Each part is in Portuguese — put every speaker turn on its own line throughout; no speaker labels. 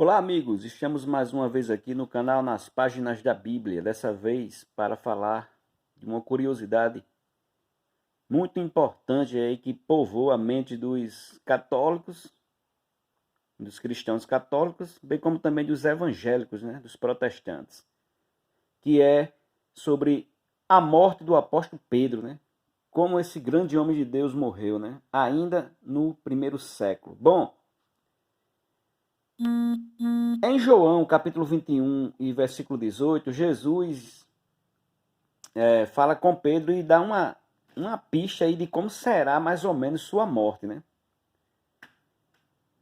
Olá, amigos! Estamos mais uma vez aqui no canal Nas Páginas da Bíblia, dessa vez para falar de uma curiosidade muito importante aí que povoa a mente dos católicos, dos cristãos católicos, bem como também dos evangélicos, né, dos protestantes, que é sobre a morte do apóstolo Pedro, né? Como esse grande homem de Deus morreu, né? Ainda no primeiro século. Bom, em João, capítulo 21 e versículo 18, Jesus fala com Pedro e dá uma pista aí de como será mais ou menos sua morte, né?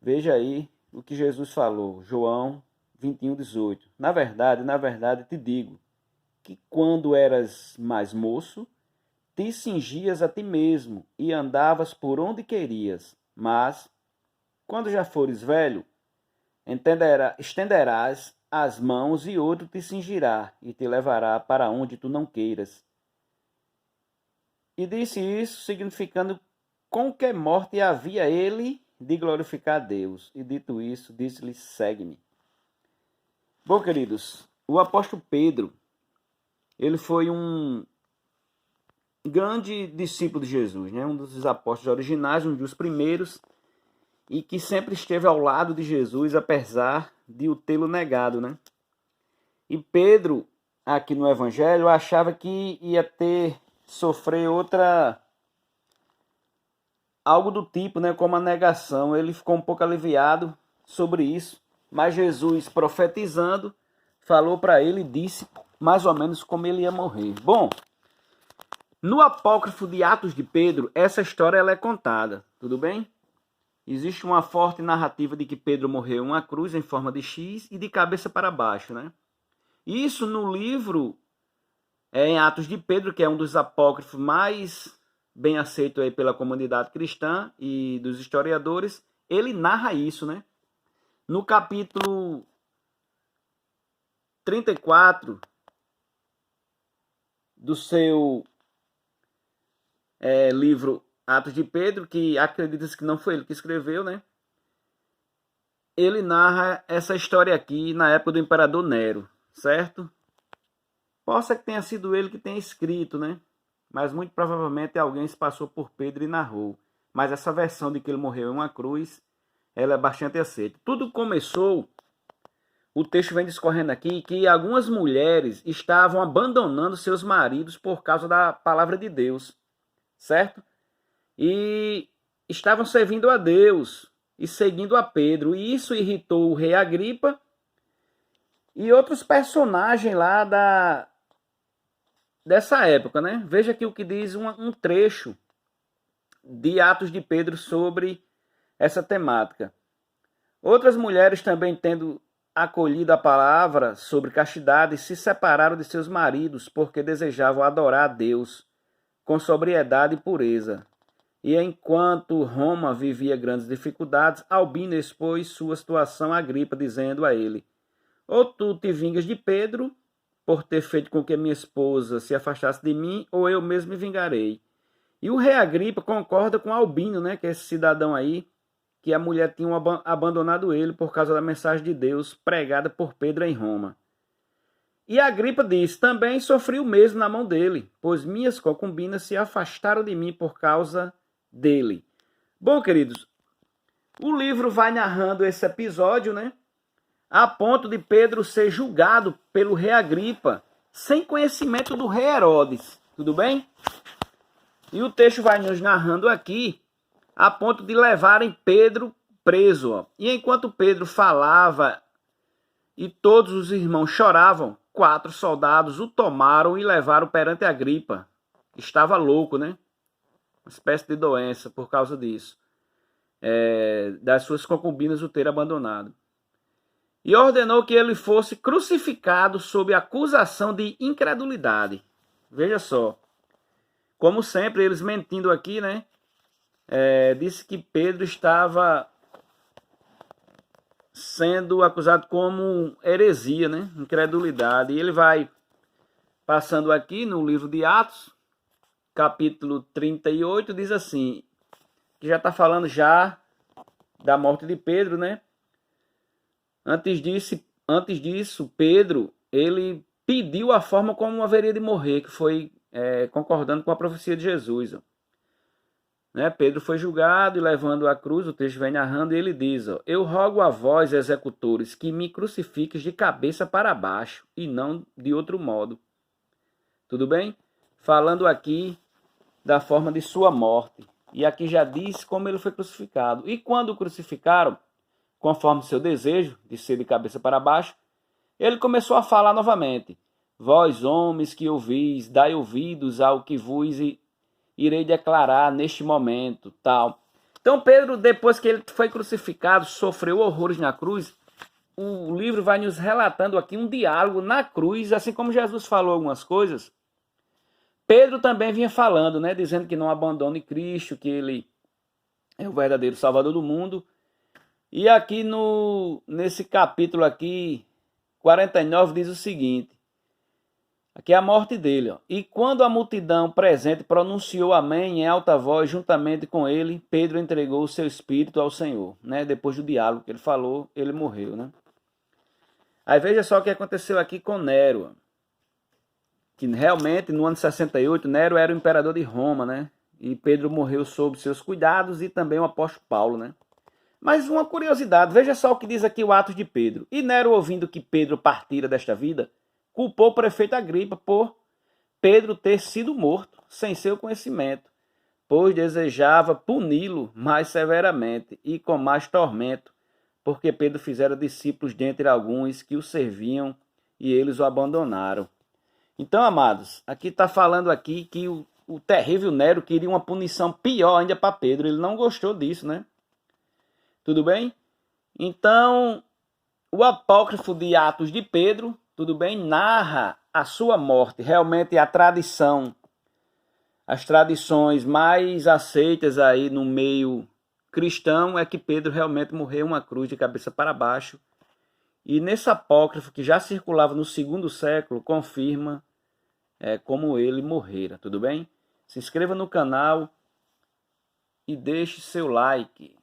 Veja aí o que Jesus falou, João 21, 18. Na verdade te digo, que quando eras mais moço, te cingias a ti mesmo e andavas por onde querias, mas, quando já fores velho, estenderás as mãos e outro te cingirá e te levará para onde tu não queiras. E disse isso, significando com que morte havia ele de glorificar a Deus. E dito isso, disse-lhe, segue-me. Bom, queridos, o apóstolo Pedro, ele foi um grande discípulo de Jesus, né? Um dos apóstolos originais, um dos primeiros, e que sempre esteve ao lado de Jesus, apesar de o tê-lo negado, né? E Pedro, aqui no Evangelho, achava que ia sofrer algo do tipo, né, como a negação. Ele ficou um pouco aliviado sobre isso, mas Jesus, profetizando, falou para ele e disse mais ou menos como ele ia morrer. Bom, no apócrifo de Atos de Pedro, essa história ela é contada, tudo bem? Existe uma forte narrativa de que Pedro morreu em uma cruz em forma de X e de cabeça para baixo, né? Isso no livro, em Atos de Pedro, que é um dos apócrifos mais bem aceito aí pela comunidade cristã e dos historiadores, ele narra isso, né? No capítulo 34 do seu livro Atos de Pedro, que acredita-se que não foi ele que escreveu, né? Ele narra essa história aqui na época do imperador Nero, certo? Possa que tenha sido ele que tenha escrito, né? Mas muito provavelmente alguém se passou por Pedro e narrou. Mas essa versão de que ele morreu em uma cruz, ela é bastante aceita. Tudo começou, o texto vem discorrendo aqui, que algumas mulheres estavam abandonando seus maridos por causa da palavra de Deus, certo? E estavam servindo a Deus e seguindo a Pedro. E isso irritou o rei Agripa e outros personagens lá dessa época, né? Veja aqui o que diz um trecho de Atos de Pedro sobre essa temática. Outras mulheres também, tendo acolhido a palavra sobre castidade, se separaram de seus maridos porque desejavam adorar a Deus com sobriedade e pureza. E enquanto Roma vivia grandes dificuldades, Albino expôs sua situação a Agripa, dizendo a ele: ou tu te vingas de Pedro, por ter feito com que minha esposa se afastasse de mim, ou eu mesmo me vingarei. E o rei Agripa concorda com Albino, né, que é esse cidadão aí, que a mulher tinha abandonado ele por causa da mensagem de Deus pregada por Pedro em Roma. E Agripa diz: também sofri o mesmo na mão dele, pois minhas concubinas se afastaram de mim por causa dele. Bom, queridos, o livro vai narrando esse episódio, né? A ponto de Pedro ser julgado pelo rei Agripa, sem conhecimento do rei Herodes. Tudo bem? E o texto vai nos narrando aqui, a ponto de levarem Pedro preso. Ó. E enquanto Pedro falava e todos os irmãos choravam, 4 soldados o tomaram e levaram perante Agripa. Estava louco, né? Uma espécie de doença por causa disso. Das suas concubinas o ter abandonado. E ordenou que ele fosse crucificado sob acusação de incredulidade. Veja só. Como sempre, eles mentindo aqui, né? Disse que Pedro estava sendo acusado como heresia, né? Incredulidade. E ele vai passando aqui no livro de Atos, capítulo 38, diz assim, que já está falando já da morte de Pedro, né? Antes disso, Pedro, ele pediu a forma como haveria de morrer, que foi concordando com a profecia de Jesus. Ó. Né? Pedro foi julgado e levando a cruz, o texto vem narrando, e ele diz, ó, eu rogo a vós, executores, que me crucifiques de cabeça para baixo, e não de outro modo. Tudo bem? Falando aqui da forma de sua morte. E aqui já diz como ele foi crucificado. E quando o crucificaram, conforme seu desejo de ser de cabeça para baixo, ele começou a falar novamente. Vós, homens que ouvis, dai ouvidos ao que vos irei declarar neste momento, tal. Então Pedro, depois que ele foi crucificado, sofreu horrores na cruz, o livro vai nos relatando aqui um diálogo na cruz, assim como Jesus falou algumas coisas, Pedro também vinha falando, né, dizendo que não abandone Cristo, que ele é o verdadeiro Salvador do mundo. E aqui nesse capítulo aqui, 49, diz o seguinte, aqui é a morte dele. Ó. E quando a multidão presente pronunciou amém em alta voz, juntamente com ele, Pedro entregou o seu espírito ao Senhor. Né? Depois do diálogo que ele falou, ele morreu. Né? Aí veja só o que aconteceu aqui com Nero. Que realmente, no ano 68, Nero era o imperador de Roma, né? E Pedro morreu sob seus cuidados e também o apóstolo Paulo, né? Mas uma curiosidade, veja só o que diz aqui o Atos de Pedro. E Nero, ouvindo que Pedro partira desta vida, culpou o prefeito Agripa por Pedro ter sido morto sem seu conhecimento, pois desejava puni-lo mais severamente e com mais tormento, porque Pedro fizera discípulos dentre alguns que o serviam e eles o abandonaram. Então, amados, aqui está falando aqui que o terrível Nero queria uma punição pior ainda para Pedro. Ele não gostou disso, né? Tudo bem? Então, o apócrifo de Atos de Pedro, tudo bem, narra a sua morte. Realmente a tradição, as tradições mais aceitas aí no meio cristão é que Pedro realmente morreu uma cruz de cabeça para baixo. E nesse apócrifo que já circulava no segundo século, confirma como ele morrera, tudo bem? Se inscreva no canal e deixe seu like.